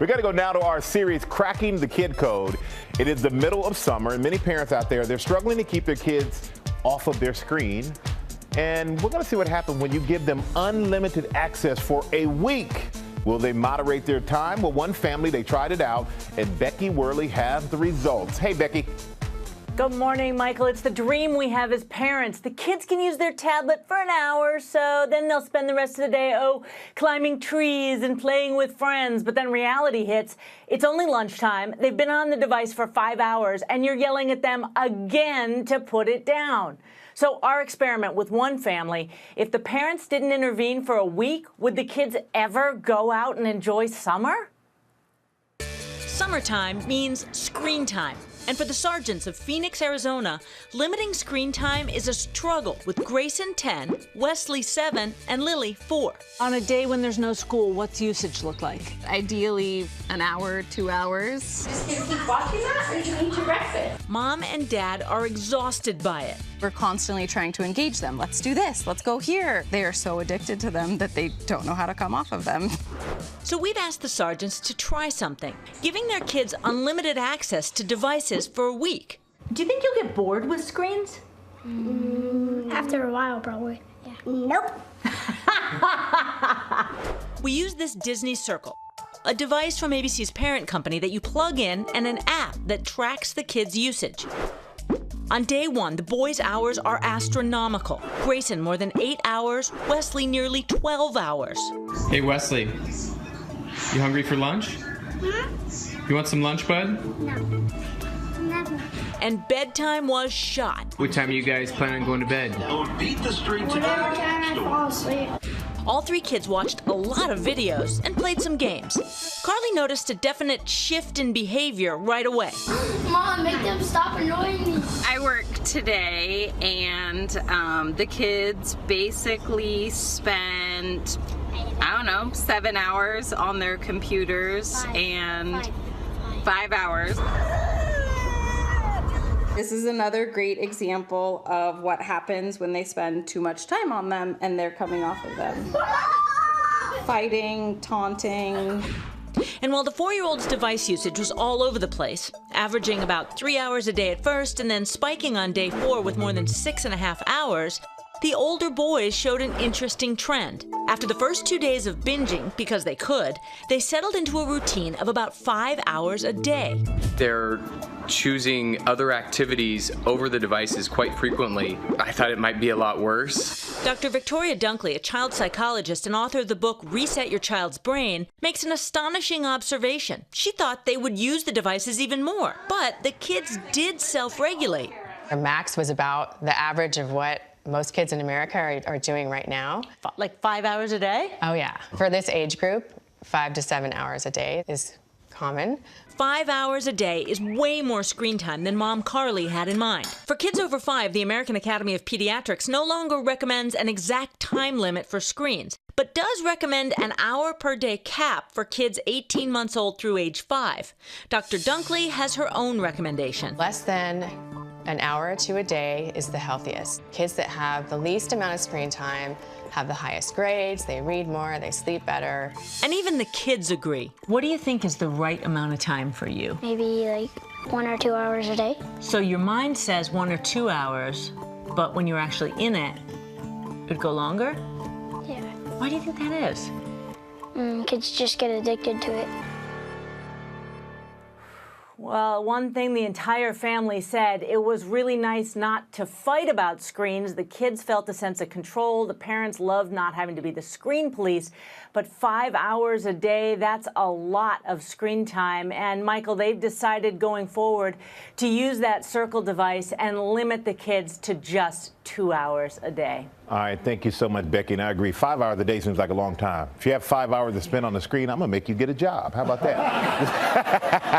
We got to go now to our series, Cracking the Kid Code. It is the middle of summer, and many parents out there, they're struggling to keep their kids off of their screen. And we're going to see what happens when you give them unlimited access for a week. Will they moderate their time? Well, one family, they tried it out, and Becky Worley has the results. Hey, Becky. Good morning, Michael. It's the dream we have as parents. The kids can use their tablet for an hour or so, then they'll spend the rest of the day, climbing trees and playing with friends. But then reality hits. It's only lunchtime. They've been on the device for 5 hours, and you're yelling at them again to put it down. So our experiment with one family, if the parents didn't intervene for a week, would the kids ever go out and enjoy summer? Summertime means screen time. And for the Sargents of Phoenix, Arizona, limiting screen time is a struggle with Grayson 10, Wesley 7, and Lily 4. On a day when there's no school, what's usage look like? Ideally, an hour, 2 hours. Just gonna keep watching that, or you can eat your breakfast. Mom and Dad are exhausted by it. We're constantly trying to engage them. Let's do this, let's go here. They are so addicted to them that they don't know how to come off of them. So we've asked the Sargents to try something, giving their kids unlimited access to devices for a week. Do you think you'll get bored with screens? After a while, probably. Yeah. Nope. We use this Disney Circle, a device from ABC's parent company that you plug in, and an app that tracks the kids' usage. On day one, the boys' hours are astronomical. Grayson more than 8 hours, Wesley nearly 12 hours. Hey Wesley, you hungry for lunch? You want some lunch, bud? No. Never. And bedtime was shot. What time are you guys planning on going to bed? Beat the streets Whenever time I fall asleep. All three kids watched a lot of videos and played some games. Carly noticed a definite shift in behavior right away. Mom, make them stop annoying me. I work today, and the kids basically spend, 7 hours on their computers and 5 hours. This is another great example of what happens when they spend too much time on them and they're coming off of them. Fighting, taunting. And while the 4-year-old's device usage was all over the place, averaging about 3 hours a day at first and then spiking on day 4 with more than 6.5 hours, the older boys showed an interesting trend. After the first 2 days of binging, because they could, they settled into a routine of about 5 hours a day. They're choosing other activities over the devices quite frequently. I thought it might be a lot worse. Dr. Victoria Dunkley, a child psychologist and author of the book Reset Your Child's Brain, makes an astonishing observation. She thought they would use the devices even more, but the kids did self-regulate. Our max was about the average of what most kids in America are doing right now. Like 5 hours a day? Oh yeah. For this age group, 5 to 7 hours a day is common. 5 hours a day is way more screen time than Mom Carly had in mind. For kids over 5, the American Academy of Pediatrics no longer recommends an exact time limit for screens, but does recommend an hour per day cap for kids 18 months old through age 5. Dr. Dunkley has her own recommendation. Less than an hour or two a day is the healthiest. Kids that have the least amount of screen time have the highest grades, they read more, they sleep better. And even the kids agree. What do you think is the right amount of time for you? Maybe like 1 or 2 hours a day. So your mind says 1 or 2 hours, but when you're actually in it, it'd go longer? Yeah. Why do you think that is? Kids just get addicted to it. Well, one thing the entire family said, it was really nice not to fight about screens. The kids felt a sense of control. The parents loved not having to be the screen police. But 5 hours a day, that's a lot of screen time. And Michael, they've decided going forward to use that Circle device and limit the kids to just 2 hours a day. All right, thank you so much, Becky, and I agree. 5 hours a day seems like a long time. If you have 5 hours to spend on the screen, I'm going to make you get a job. How about that?